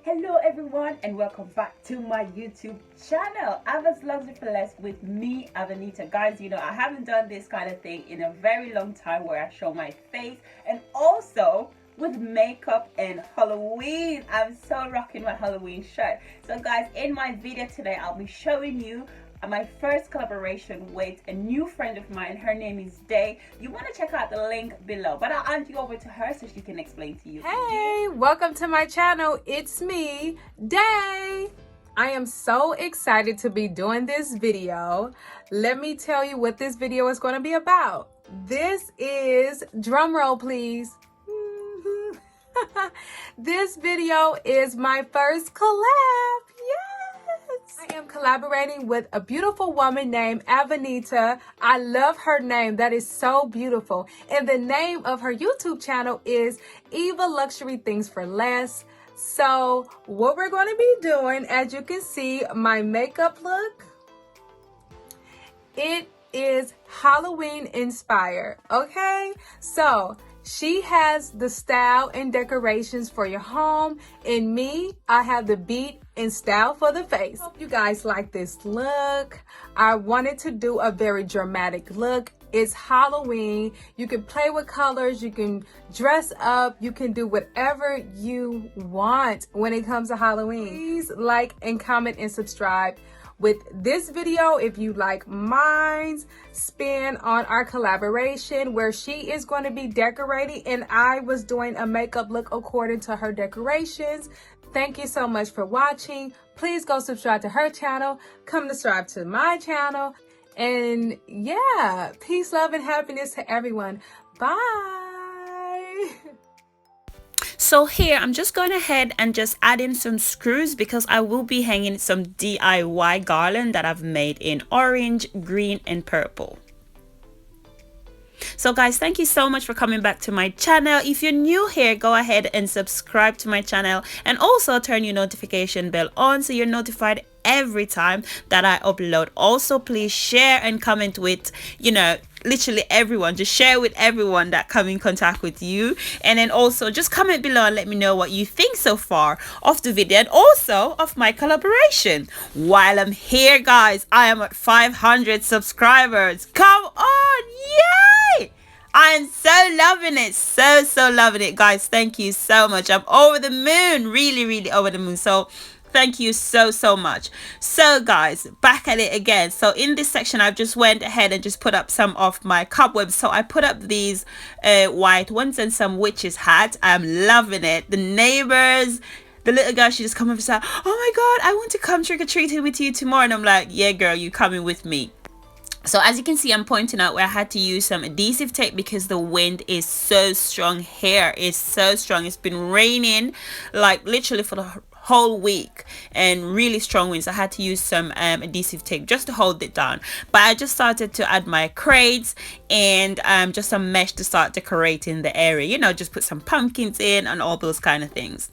Hello everyone and welcome back to my YouTube channel, Ava's Luxury for Less with me, Avanita. Guys, you know I haven't done this kind of thing in a very long time where I show my face and also with makeup and Halloween. I'm so rocking my Halloween shirt. So guys, in my video today I'll be showing you my first collaboration with a new friend of mine. Her name is Day. You want to check out the link below, but I'll hand you over to her so she can explain to you. Hey, welcome to my channel. It's me, Day. I am so excited to be doing this video. Let me tell you what this video is going to be about. This is, drum roll please. This video is my first collab. I am collaborating with a beautiful woman named Avanita. I love her name. That is so beautiful. And the name of her YouTube channel is Eva Luxury Things for Less. So what we're going to be doing, as you can see, my makeup look, it is Halloween inspired. Okay, so she has the style and decorations for your home, and me, I have the beat and style for the face. Hope you guys like this look. I wanted to do a very dramatic look. It's Halloween. You can play with colors, you can dress up, you can do whatever you want when it comes to Halloween. Please like and comment and subscribe. With this video, if you like mine's spin on our collaboration where she is going to be decorating and I was doing a makeup look according to her decorations. Thank you so much for watching. Please go subscribe to her channel. Come subscribe to my channel. And yeah, peace, love, and happiness to everyone. Bye. So here I'm just going ahead and just add in some screws because I will be hanging some DIY garland that I've made in orange, green, and purple. So guys, thank you so much for coming back to my channel. If you're new here, go ahead and subscribe to my channel and also turn your notification bell on so you're notified every time that I upload. Also, please share and comment with, literally everyone. Just share with everyone that come in contact with you, and then also just comment below and let me know what you think so far of the video and also of my collaboration. While I'm here, guys, I am at 500 subscribers. Come on, yay! I am so loving it, so loving it, guys. Thank you so much. I'm over the moon, really over the moon. So thank you so much. So guys, back at it again. So in this section I've just went ahead and just put up some of my cobwebs. So I put up these white ones and some witch's hat. I'm loving it. The neighbors, the little girl, she just come up and said, oh my god, I want to come trick-or-treating with you tomorrow. And I'm like, yeah girl, you coming with me. So as you can see, I'm pointing out where I had to use some adhesive tape because the wind is so strong here. It's so strong. It's been raining like literally for the whole week and really strong winds. I had to use some adhesive tape just to hold it down. But I just started to add my crates and just some mesh to start decorating the area. Just put some pumpkins in and all those kind of things.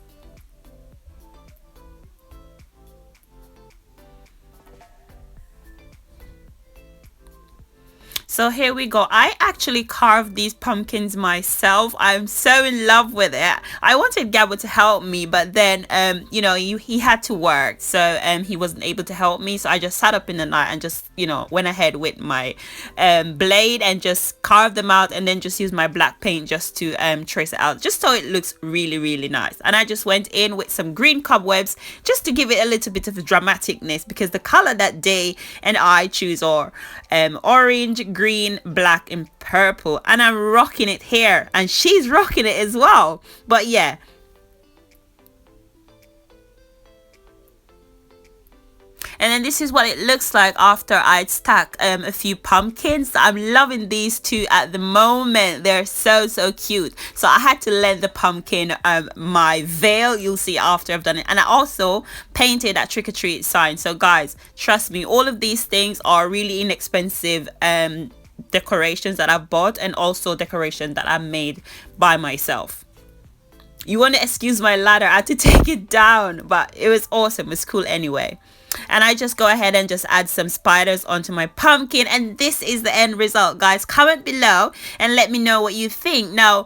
So here we go. I actually carved these pumpkins myself. I'm so in love with it. I wanted Gabo to help me, but then he had to work, so he wasn't able to help me. So I just sat up in the night and just went ahead with my blade and just carved them out, and then just used my black paint just to trace it out, just so it looks really nice. And I just went in with some green cobwebs just to give it a little bit of a dramaticness, because the color that Day and I choose are orange, green, black, and purple, and I'm rocking it here and she's rocking it as well. But yeah, and then this is what it looks like after I'd stack a few pumpkins. I'm loving these two at the moment. They're so cute. So I had to lend the pumpkin my veil, you'll see after I've done it. And I also painted that trick-or-treat sign. So guys, trust me, all of these things are really inexpensive decorations that I've bought, and also decoration that I made by myself. You want to excuse my ladder, I had to take it down, but it was awesome. It's cool anyway. And I just go ahead and just add some spiders onto my pumpkin, and this is the end result, guys. Comment below and let me know what you think. Now,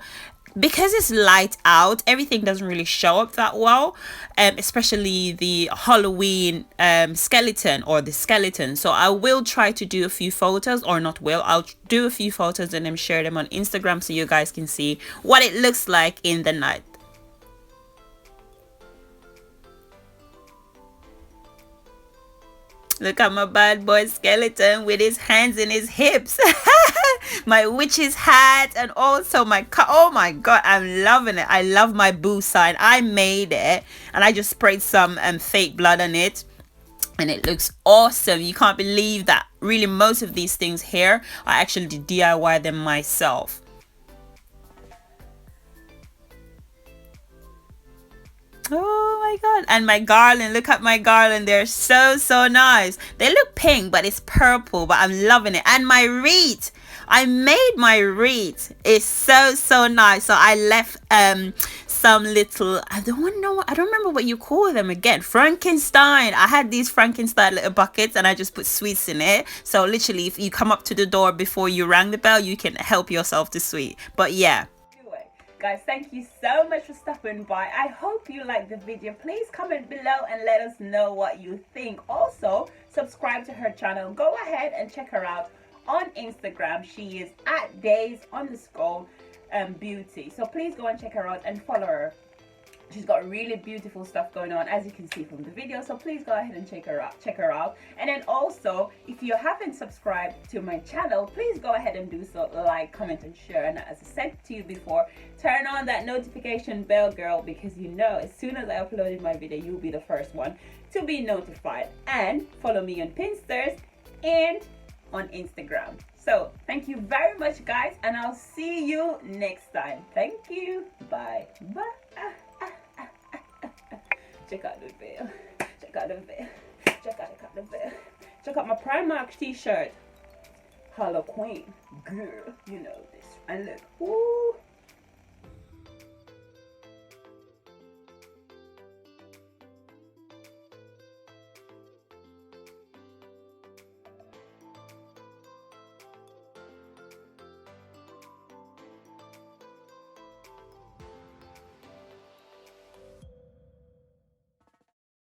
because it's light out, everything doesn't really show up that well, especially the Halloween skeleton or the skeleton. So I will try to do a few photos, or not will, I'll do a few photos and then share them on Instagram so you guys can see what it looks like in the night. Look at my bad boy skeleton with his hands in his hips. My witch's hat, and also my oh my god, I'm loving it. I love my boo sign. I made it and I just sprayed some fake blood on it, and it looks awesome. You can't believe that really most of these things here I actually DIY them myself. Oh my god. And my garland, look at my garland, they're so nice. They look pink but it's purple, but I'm loving it. And my wreath, I made my wreath, it's so nice. So I left some little, I don't remember what you call them again, Frankenstein. I had these Frankenstein little buckets and I just put sweets in it. So literally if you come up to the door before you rang the bell, you can help yourself to sweet. But yeah, guys, thank you so much for stopping by. I hope you liked the video. Please comment below and let us know what you think. Also, subscribe to her channel. Go ahead and check her out on Instagram. She is at days_beauty. So please go and check her out and follow her. She's got really beautiful stuff going on, as you can see from the video. So please go ahead and check her out. And then also, if you haven't subscribed to my channel, please go ahead and do so. Like, comment, and share. And as I said to you before, turn on that notification bell, girl, because you know as soon as I uploaded my video, you'll be the first one to be notified. And follow me on Pinterest and on Instagram. So thank you very much, guys, and I'll see you next time. Thank you. Bye. Check out the veil. Check out the veil. Check out the veil. Check out my Primark t-shirt. Halloween. Girl, you know this. And look. Woo.